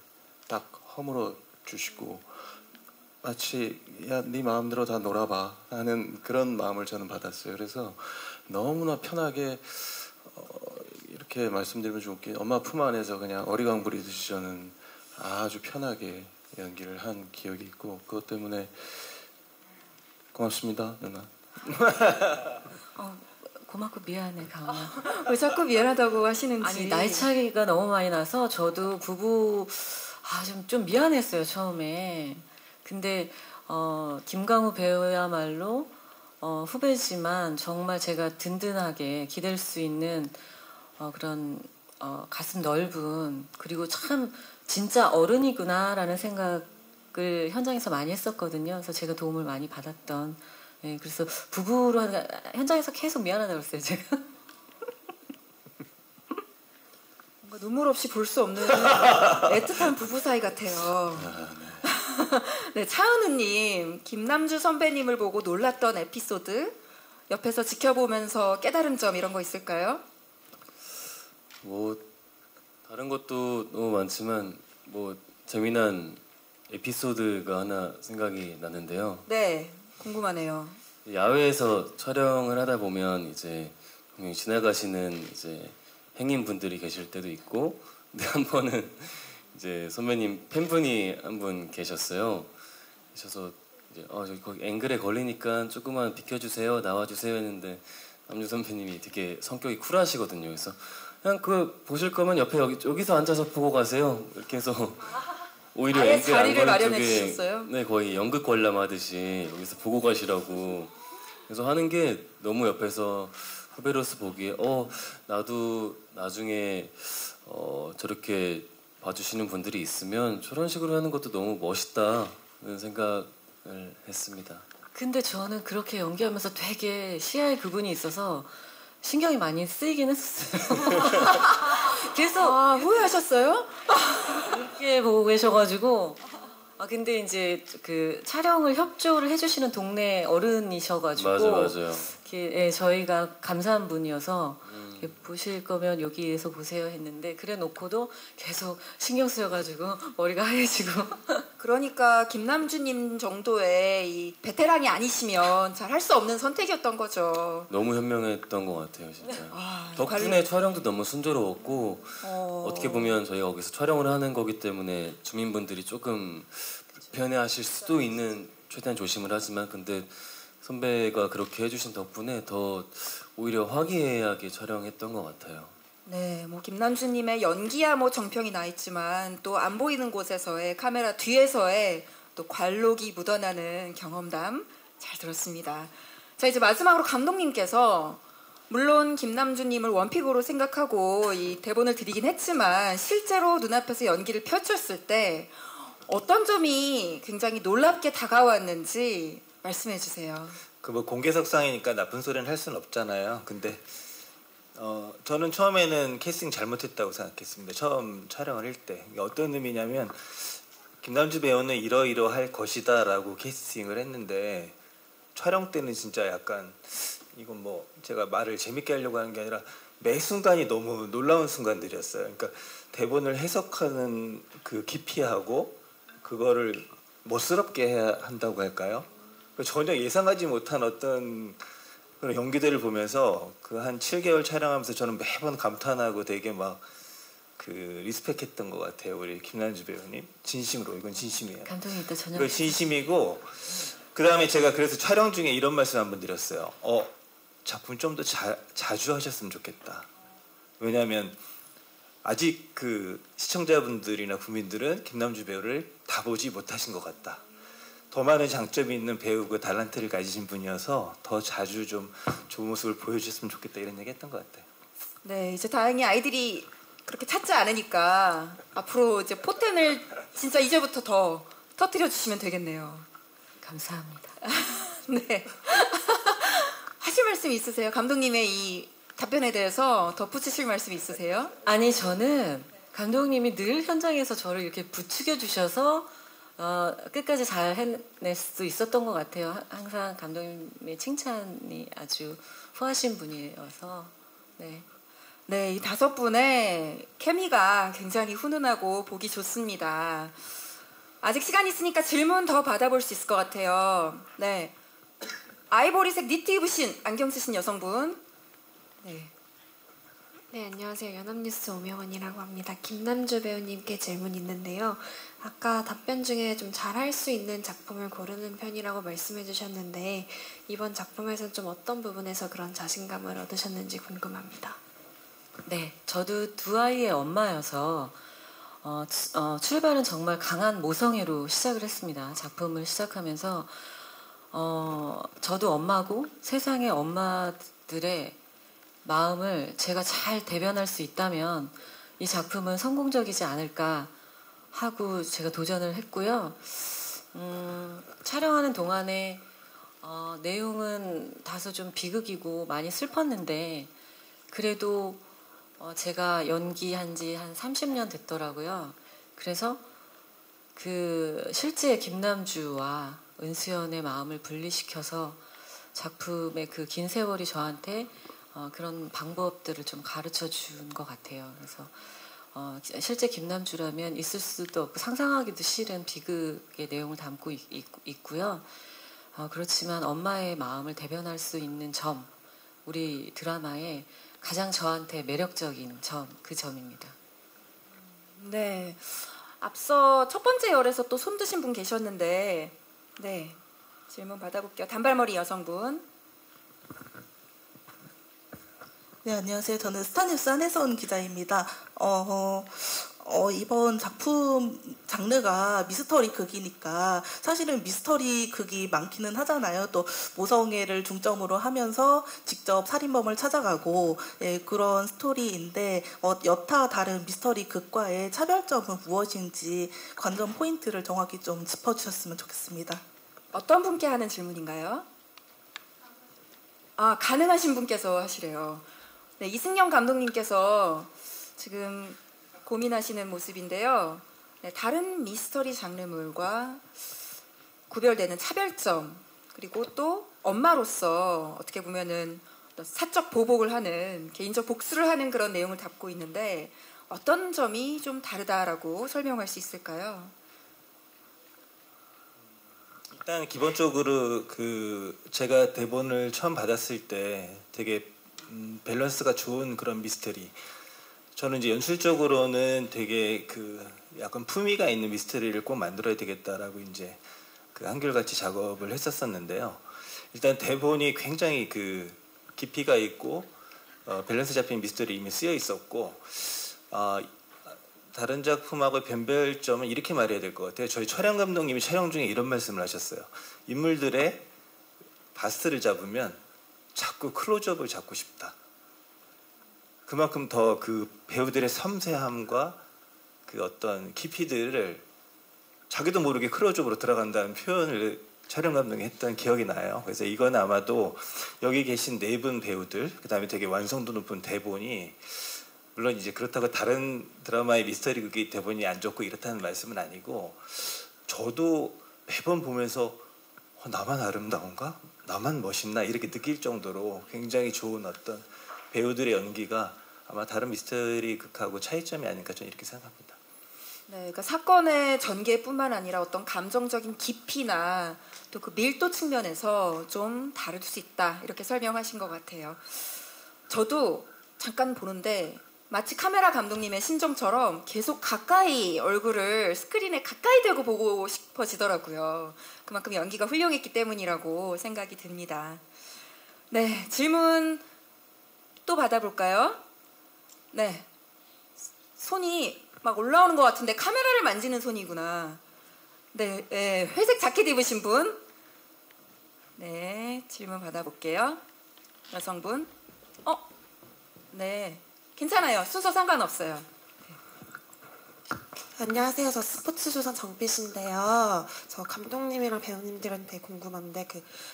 딱 허물어 주시고 마치 야, 네 마음대로 다 놀아봐 하는 그런 마음을 저는 받았어요. 그래서 너무나 편하게 이렇게 말씀드리면 좀 웃긴 엄마 품 안에서 그냥 어리광 부리듯이 저는 아주 편하게 연기를 한 기억이 있고 그것 때문에 고맙습니다 누나. 고맙고 미안해 강아. 왜 자꾸 미안하다고 하시는지. 아니 나이 차이가 너무 많이 나서 저도 부부 좀 미안했어요 처음에. 근데 김강우 배우야말로 후배지만 정말 제가 든든하게 기댈 수 있는 그런 가슴 넓은 그리고 참 진짜 어른이구나라는 생각을 현장에서 많이 했었거든요. 그래서 제가 도움을 많이 받았던. 네, 그래서 부부로 현장에서 계속 미안하다고 그랬어요 제가. 뭔가 눈물 없이 볼 수 없는 애틋한 부부 사이 같아요. 네, 차은우님, 김남주 선배님을 보고 놀랐던 에피소드, 옆에서 지켜보면서 깨달은 점 이런 거 있을까요? 뭐 다른 것도 너무 많지만 뭐 재미난 에피소드가 하나 생각이 나는데요. 네, 궁금하네요. 야외에서 촬영을 하다 보면 이제 분명히 지나가시는 이제 행인분들이 계실 때도 있고, 근데 한 번은 이제 선배님 팬분이 한 분 계셨어요. 계셔서 이제 저기 거기 앵글에 걸리니까 조금만 비켜주세요, 나와주세요 했는데 남주 선배님이 되게 성격이 쿨하시거든요. 그래서 그냥 그 보실 거면 옆에 여기서 앉아서 보고 가세요. 이렇게 해서 오히려 아예 앵글 안 자리를 걸린 마련해 쪽에 주셨어요? 네, 거의 연극 관람하듯이 여기서 보고 가시라고. 그래서 하는 게 너무 옆에서 후배로서 보기에 나도 나중에 저렇게 봐주시는 분들이 있으면 저런 식으로 하는 것도 너무 멋있다는 생각을 했습니다. 근데 저는 그렇게 연기하면서 되게 시야에 그분이 있어서 신경이 많이 쓰이긴 했었어요. 그래서 후회하셨어요? 이렇게 보고 계셔가지고 근데 이제 그 촬영을 협조를 해주시는 동네 어른이셔가지고 맞아요. 이렇게, 저희가 감사한 분이어서 이렇게 보실 거면 여기에서 보세요 했는데 그래 놓고도 계속 신경 쓰여가지고 머리가 하얘지고. 그러니까 김남주님 정도의 이 베테랑이 아니시면 잘 할 수 없는 선택이었던 거죠. 너무 현명했던 것 같아요, 진짜. 아, 덕분에 촬영도 너무 순조로웠고 어떻게 보면 저희가 거기서 촬영을 하는 거기 때문에 주민분들이 조금 불편해하실 수도 있는 최대한 조심을 하지만 근데 선배가 그렇게 해주신 덕분에 더 오히려 화기애애하게 촬영했던 것 같아요. 네, 뭐 김남주님의 연기야 뭐 정평이 나 있지만 또 안 보이는 곳에서의 카메라 뒤에서의 또 관록이 묻어나는 경험담 잘 들었습니다. 자, 이제 마지막으로 감독님께서 물론 김남주님을 원픽으로 생각하고 이 대본을 드리긴 했지만 실제로 눈앞에서 연기를 펼쳤을 때 어떤 점이 굉장히 놀랍게 다가왔는지 말씀해 주세요. 그 뭐 공개석상이니까 나쁜 소리는 할 수는 없잖아요. 근데 저는 처음에는 캐스팅 잘못했다고 생각했습니다. 처음 촬영을 할 때. 어떤 의미냐면 김남주 배우는 이러이러할 것이다라고 캐스팅을 했는데 촬영 때는 진짜 약간 이건 뭐 제가 말을 재밌게 하려고 하는 게 아니라 매 순간이 너무 놀라운 순간들이었어요. 그러니까 대본을 해석하는 그 깊이하고 그거를 멋스럽게 해야 한다고 할까요? 전혀 예상하지 못한 어떤 그런 연기들을 보면서 그 한 7개월 촬영하면서 저는 매번 감탄하고 되게 막 그 리스펙했던 것 같아요. 우리 김남주 배우님 진심으로. 이건 진심이에요. 감동이 있다 전혀. 그 진심이고 그 다음에 제가 그래서 촬영 중에 이런 말씀 한번 드렸어요. 작품 좀 더 자주 하셨으면 좋겠다. 왜냐하면 아직 그 시청자분들이나 국민들은 김남주 배우를 다 보지 못하신 것 같다. 더 많은 장점이 있는 배우고 달란트를 가지신 분이어서 더 자주 좀 좋은 모습을 보여주셨으면 좋겠다 이런 얘기 했던 것 같아요. 네, 이제 다행히 아이들이 그렇게 찾지 않으니까 앞으로 이제 포텐을 진짜 이제부터 더 터뜨려 주시면 되겠네요. 감사합니다. 네. 하실 말씀 있으세요? 감독님의 이 답변에 대해서 덧붙이실 말씀 있으세요? 아니 저는 감독님이 늘 현장에서 저를 이렇게 부추겨 주셔서 끝까지 잘 해낼 수 있었던 것 같아요. 항상 감독님의 칭찬이 아주 후하신 분이어서. 네. 네, 이 5분의 케미가 굉장히 훈훈하고 보기 좋습니다. 아직 시간 있으니까 질문 더 받아볼 수 있을 것 같아요. 네. 아이보리색 니트 입으신 안경 쓰신 여성분. 네. 네, 안녕하세요. 연합뉴스 오명원이라고 합니다. 김남주 배우님께 질문 있는데요. 아까 답변 중에 좀 잘할 수 있는 작품을 고르는 편이라고 말씀해 주셨는데 이번 작품에서 좀 어떤 부분에서 그런 자신감을 얻으셨는지 궁금합니다. 네, 저도 두 아이의 엄마여서 출발은 정말 강한 모성애로 시작을 했습니다. 작품을 시작하면서 저도 엄마고 세상의 엄마들의 마음을 제가 잘 대변할 수 있다면 이 작품은 성공적이지 않을까 하고 제가 도전을 했고요. 촬영하는 동안에 내용은 다소 좀 비극이고 많이 슬펐는데 그래도 제가 연기한 지 한 30년 됐더라고요. 그래서 그 실제 김남주와 은수연의 마음을 분리시켜서 작품의 그 긴 세월이 저한테 그런 방법들을 좀 가르쳐 준 것 같아요. 그래서 실제 김남주라면 있을 수도 없고 상상하기도 싫은 비극의 내용을 담고 있고요. 그렇지만 엄마의 마음을 대변할 수 있는 점, 우리 드라마의 가장 저한테 매력적인 점, 그 점입니다. 네, 앞서 첫 번째 열에서 또 손 드신 분 계셨는데 네, 질문 받아볼게요. 단발머리 여성분. 네, 안녕하세요. 저는 스타뉴스 한혜선 기자입니다. 이번 작품 장르가 미스터리 극이니까 사실은 미스터리 극이 많기는 하잖아요. 또 모성애를 중점으로 하면서 직접 살인범을 찾아가고 그런 스토리인데 여타 다른 미스터리 극과의 차별점은 무엇인지 관전 포인트를 정확히 좀 짚어주셨으면 좋겠습니다. 어떤 분께 하는 질문인가요? 아, 가능하신 분께서 하시래요. 네, 이승영 감독님께서 지금 고민하시는 모습인데요. 네, 다른 미스터리 장르물과 구별되는 차별점, 그리고 또 엄마로서 어떻게 보면은 사적 보복을 하는, 개인적 복수를 하는 그런 내용을 담고 있는데 어떤 점이 좀 다르다라고 설명할 수 있을까요? 일단 기본적으로 제가 대본을 처음 받았을 때 되게 밸런스가 좋은 그런 미스터리. 저는 이제 연출적으로는 되게 약간 품위가 있는 미스터리를 꼭 만들어야 되겠다라고 이제 한결같이 작업을 했었었는데요. 일단 대본이 굉장히 깊이가 있고 밸런스 잡힌 미스터리 이미 쓰여 있었고 다른 작품하고 변별점은 이렇게 말해야 될 것 같아요. 저희 촬영 감독님이 촬영 중에 이런 말씀을 하셨어요. 인물들의 바스트를 잡으면 자꾸 클로즈업을 잡고 싶다. 그만큼 더 배우들의 섬세함과 어떤 깊이들을 자기도 모르게 클로즈업으로 들어간다는 표현을 촬영 감독이 했던 기억이 나요. 그래서 이건 아마도 여기 계신 네 분 배우들, 그다음에 되게 완성도 높은 대본이, 물론 이제 그렇다고 다른 드라마의 미스터리 극이 대본이 안 좋고 이렇다는 말씀은 아니고, 저도 매번 보면서 나만 아름다운가? 나만 멋있나? 이렇게 느낄 정도로 굉장히 좋은 어떤 배우들의 연기가 아마 다른 미스터리 극하고 차이점이 아닐까 저는 이렇게 생각합니다. 네, 그러니까 사건의 전개뿐만 아니라 어떤 감정적인 깊이나 또 그 밀도 측면에서 좀 다를 수 있다, 이렇게 설명하신 것 같아요. 저도 잠깐 보는데 마치 카메라 감독님의 심정처럼 계속 가까이 얼굴을 스크린에 가까이 대고 보고 싶어지더라고요. 그만큼 연기가 훌륭했기 때문이라고 생각이 듭니다. 네, 질문 또 받아볼까요? 네, 손이 막 올라오는 것 같은데 카메라를 만지는 손이구나. 네, 회색 자켓 입으신 분. 네, 질문 받아볼게요. 여성분. 네, 괜찮아요. 순서 상관없어요. 안녕하세요. 저 스포츠조선 정빛인데요. 저 감독님이랑 배우님들한테 궁금한데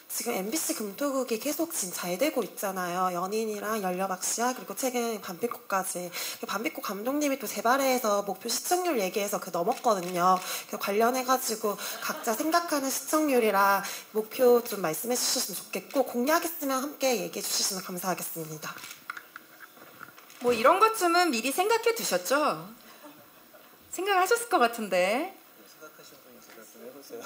지금 MBC 금토극이 계속 지금 잘 되고 있잖아요. 연인이랑 열려박씨와 그리고 최근 밤빛꽃까지. 밤빛꽃 감독님이 또 재발해서 목표 시청률 얘기해서 넘었거든요. 관련해가지고 각자 생각하는 시청률이랑 목표 좀 말씀해 주셨으면 좋겠고, 공약 있으면 함께 얘기해 주시면 감사하겠습니다. 뭐 이런 것쯤은 미리 생각해 두셨죠? 생각을 하셨을 것 같은데. 생각하시는 분이 있으니까 좀 해보세요.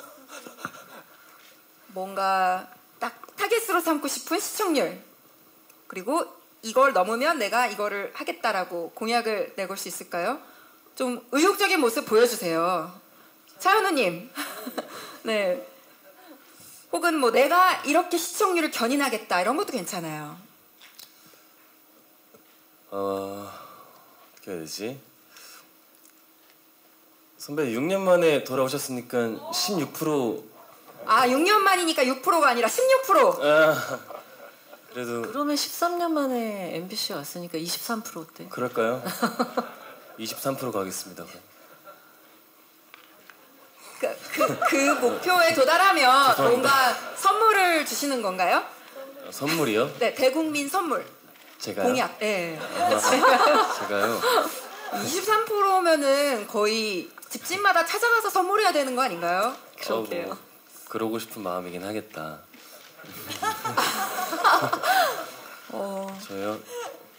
뭔가 딱 타겟으로 삼고 싶은 시청률, 그리고 이걸 넘으면 내가 이거를 하겠다라고 공약을 내걸 수 있을까요? 좀 의욕적인 모습 보여주세요. 차은우님. 네. 혹은 뭐 내가 이렇게 시청률을 견인하겠다 이런 것도 괜찮아요. 어떻게 해야 되지? 선배 6년 만에 돌아오셨으니까 16%. 아 6년 만이니까 6%가 아니라 16%. 그래도 그러면 13년 만에 MBC 왔으니까 23% 어때? 그럴까요? 23% 가겠습니다. 그 목표에 도달하면 죄송합니다. 뭔가 선물을 주시는 건가요? 선물이요? 네, 대국민 선물. 제가요? 공약. 네. 제가요? 23%면은 거의 집집마다 찾아가서 선물해야 되는 거 아닌가요? 뭐, 그러고 싶은 마음이긴 하겠다. 저요?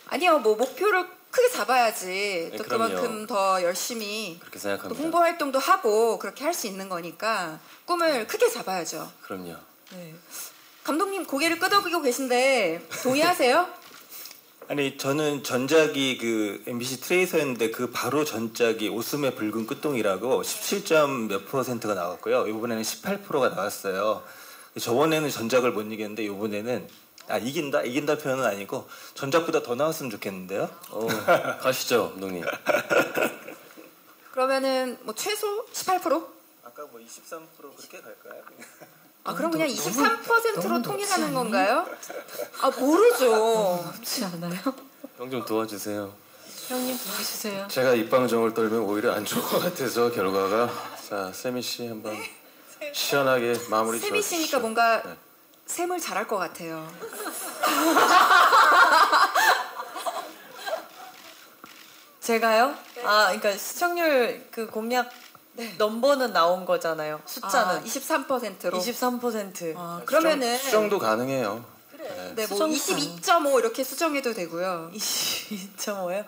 아니요, 뭐 목표를 크게 잡아야지 네, 또 그럼요. 그만큼 더 열심히 그렇게 또 생각합니다. 홍보 활동도 하고 그렇게 할 수 있는 거니까 꿈을 크게 잡아야죠. 그럼요. 네. 감독님 고개를 끄덕이고 계신데 동의하세요? 아니 저는 전작이 그 MBC 트레이서였는데 그 바로 전작이 오슴의 붉은 끝동이라고 17점 몇 %가 나왔고요. 이번에는 18%가 나왔어요. 저번에는 전작을 못 이겼는데 이번에는 이긴다 표현은 아니고 전작보다 더 나왔으면 좋겠는데요. 가시죠, 감독님. 그러면은 뭐 최소 18%? 아까 뭐 23% 그렇게 갈까요? 아 그럼 그냥 23%로 너무 통일하는 높지 건가요? 아 모르죠. 그렇지 않아요? 형 좀 도와주세요. 형님 도와주세요. 제가 입방정을 떨면 오히려 안 좋을 것 같아서 결과가. 자, 세미 씨 한번 시원하게 마무리 세미 지어주시죠. 씨니까 뭔가 네. 셈을 잘할 것 같아요. 제가요? 그러니까 시청률 그 공약 넘버는 나온 거잖아요. 숫자는 23%로. 23%. 그러면은 수정도 가능해요. 네, 뭐 22.5 이렇게 수정해도 되고요. 22.5요?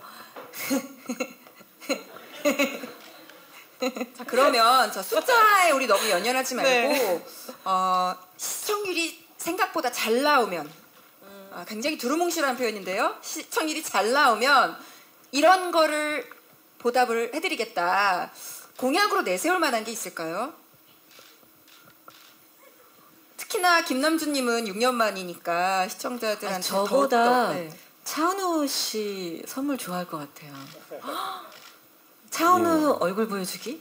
자, 그러면 저 숫자에 우리 너무 연연하지 말고 네. 시청률이 생각보다 잘 나오면 굉장히 두루뭉실한 표현인데요. 시청률이 잘 나오면 이런 거를 보답을 해드리겠다. 공약으로 내세울 만한 게 있을까요? 특히나 김남준님은 6년 만이니까 시청자들한테 저보다 더욱더, 차은우 씨 선물 좋아할 것 같아요. 차은우 얼굴 보여주기?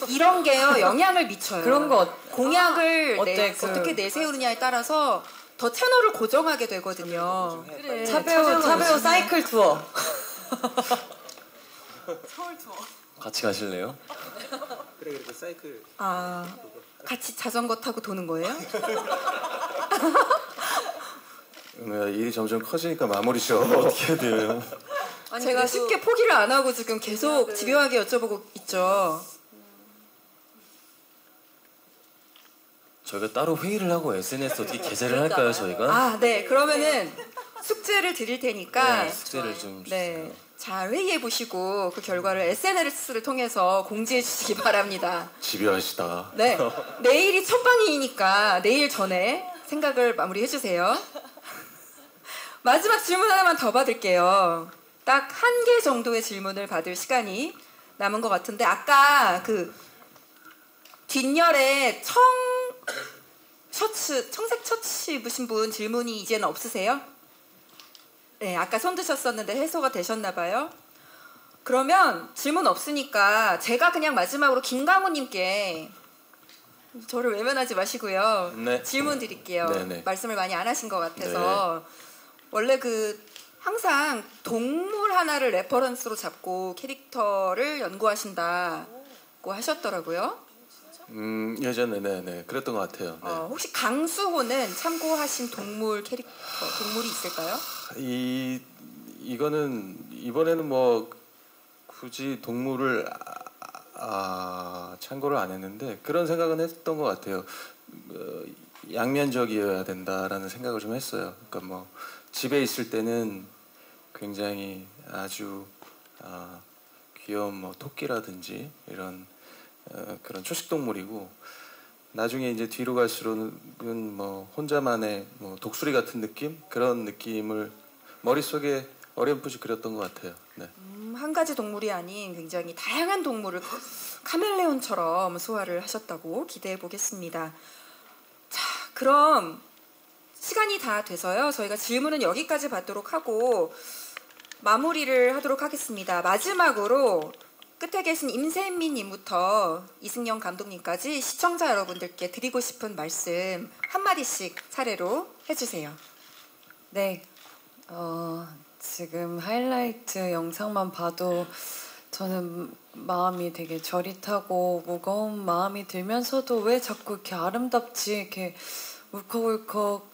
이런 게요 영향을 미쳐요. 그런 거 공약을 어때? 어떻게 내세우느냐에 따라서 더 채널을 고정하게 되거든요. 그래. 차배우 사이클 투어. 서울 투어. 같이 가실래요? 그래 사이클. 같이 자전거 타고 도는 거예요? 일이 점점 커지니까 마무리죠. 어떻게 해야 돼요? 아니, 제가 쉽게 포기를 안 하고 지금 계속 집요하게 여쭤보고 있죠. 저희가 따로 회의를 하고 SNS 어떻게 게재를 할까요, 저희가? 네. 그러면은 숙제를 드릴 테니까 숙제를 좀 네. 잘 회의해 보시고 그 결과를 SNS를 통해서 공지해 주시기 바랍니다. 집요하시다. 네. 내일이 첫 방이니까 내일 전에 생각을 마무리해 주세요. 마지막 질문 하나만 더 받을게요. 딱 한 개 정도의 질문을 받을 시간이 남은 것 같은데 아까 그 뒷열에 청색 셔츠 입으신 분 질문이 이제는 없으세요? 네, 아까 손 드셨었는데 해소가 되셨나 봐요. 그러면 질문 없으니까 제가 그냥 마지막으로 김강우님께 저를 외면하지 마시고요. 네. 질문 드릴게요. 네네. 말씀을 많이 안 하신 것 같아서. 원래 항상 동물 하나를 레퍼런스로 잡고 캐릭터를 연구하신다고 하셨더라고요. 예전에 네네 그랬던 것 같아요. 네. 혹시 강수호는 참고하신 동물이 있을까요? 이거는 이번에는 뭐 굳이 동물을 참고를 안 했는데 그런 생각은 했던 것 같아요. 양면적이어야 된다라는 생각을 좀 했어요. 그러니까 뭐 집에 있을 때는 굉장히 아주 귀여운 뭐 토끼라든지 이런 그런 초식 동물이고 나중에 이제 뒤로 갈수록은 뭐 혼자만의 뭐 독수리 같은 느낌 그런 느낌을 머릿속에 어렴풋이 그렸던 것 같아요. 네. 한 가지 동물이 아닌 굉장히 다양한 동물을 카멜레온처럼 소화를 하셨다고 기대해 보겠습니다. 자, 그럼 시간이 다 돼서요. 저희가 질문은 여기까지 받도록 하고 마무리를 하도록 하겠습니다. 마지막으로 끝에 계신 임세민님부터 이승영 감독님까지 시청자 여러분들께 드리고 싶은 말씀 한마디씩 차례로 해주세요. 네, 지금 하이라이트 영상만 봐도 저는 마음이 되게 저릿하고 무거운 마음이 들면서도 왜 자꾸 이렇게 아름답지 이렇게 울컥울컥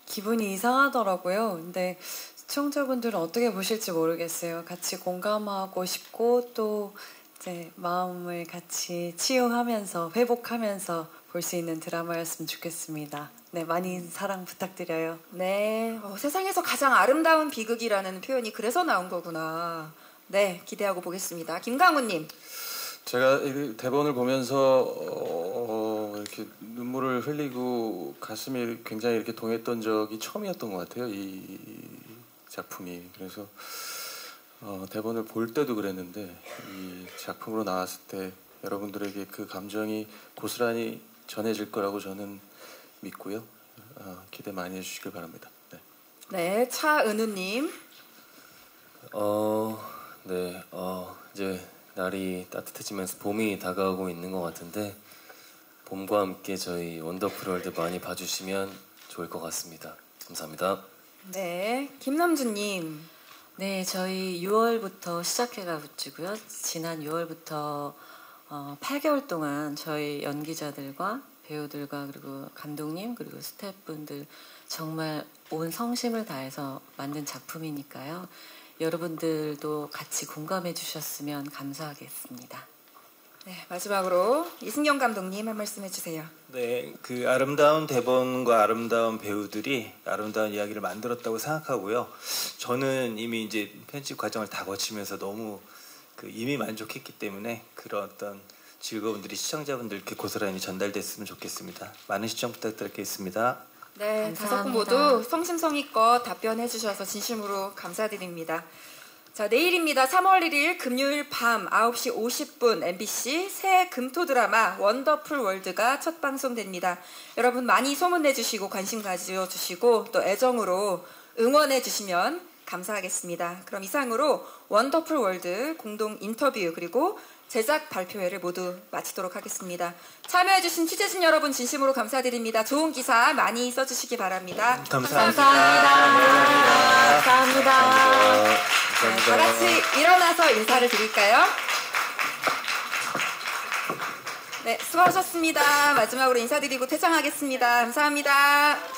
기분이 이상하더라고요. 근데 시청자분들은 어떻게 보실지 모르겠어요. 같이 공감하고 싶고 또 이제 마음을 같이 치유하면서 회복하면서 볼 수 있는 드라마였으면 좋겠습니다. 네, 많이 사랑 부탁드려요. 네, 세상에서 가장 아름다운 비극이라는 표현이 그래서 나온 거구나. 네, 기대하고 보겠습니다. 김강훈님. 제가 이 대본을 보면서 이렇게 눈물을 흘리고 가슴이 굉장히 이렇게 동했던 적이 처음이었던 것 같아요. 이 작품이. 그래서 대본을 볼 때도 그랬는데 이 작품으로 나왔을 때 여러분들에게 그 감정이 고스란히 전해질 거라고 저는 믿고요. 기대 많이 해주시길 바랍니다. 네. 네, 차은우님. 네, 이제 날이 따뜻해지면서 봄이 다가오고 있는 것 같은데 봄과 함께 저희 원더풀월드 많이 봐주시면 좋을 것 같습니다. 감사합니다. 네, 김남주님. 네, 저희 6월부터 시작해가지고요. 지난 6월부터 8개월 동안 저희 연기자들과 배우들과 그리고 감독님 그리고 스태프분들 정말 온 성심을 다해서 만든 작품이니까요. 여러분들도 같이 공감해 주셨으면 감사하겠습니다. 네, 마지막으로 이승영 감독님 한 말씀 해주세요. 네, 그 아름다운 대본과 아름다운 배우들이 아름다운 이야기를 만들었다고 생각하고요. 저는 이미 이제 편집 과정을 다 거치면서 너무 이미 만족했기 때문에 그런 어떤 즐거움들이 시청자분들께 고스란히 전달됐으면 좋겠습니다. 많은 시청 부탁드리겠습니다. 네, 감사합니다. 5분 모두 성심성의껏 답변해 주셔서 진심으로 감사드립니다. 자, 내일입니다. 3월 1일 금요일 밤 9시 50분 MBC 새 금토 드라마 원더풀 월드가 첫 방송됩니다. 여러분 많이 소문내 주시고 관심 가져 주시고 또 애정으로 응원해 주시면 감사하겠습니다. 그럼 이상으로 원더풀 월드 공동 인터뷰 그리고 제작 발표회를 모두 마치도록 하겠습니다. 참여해주신 취재진 여러분 진심으로 감사드립니다. 좋은 기사 많이 써주시기 바랍니다. 감사합니다. 감사합니다. 네, 다 같이 일어나서 인사를 드릴까요? 네, 수고하셨습니다. 마지막으로 인사드리고 퇴장하겠습니다. 감사합니다.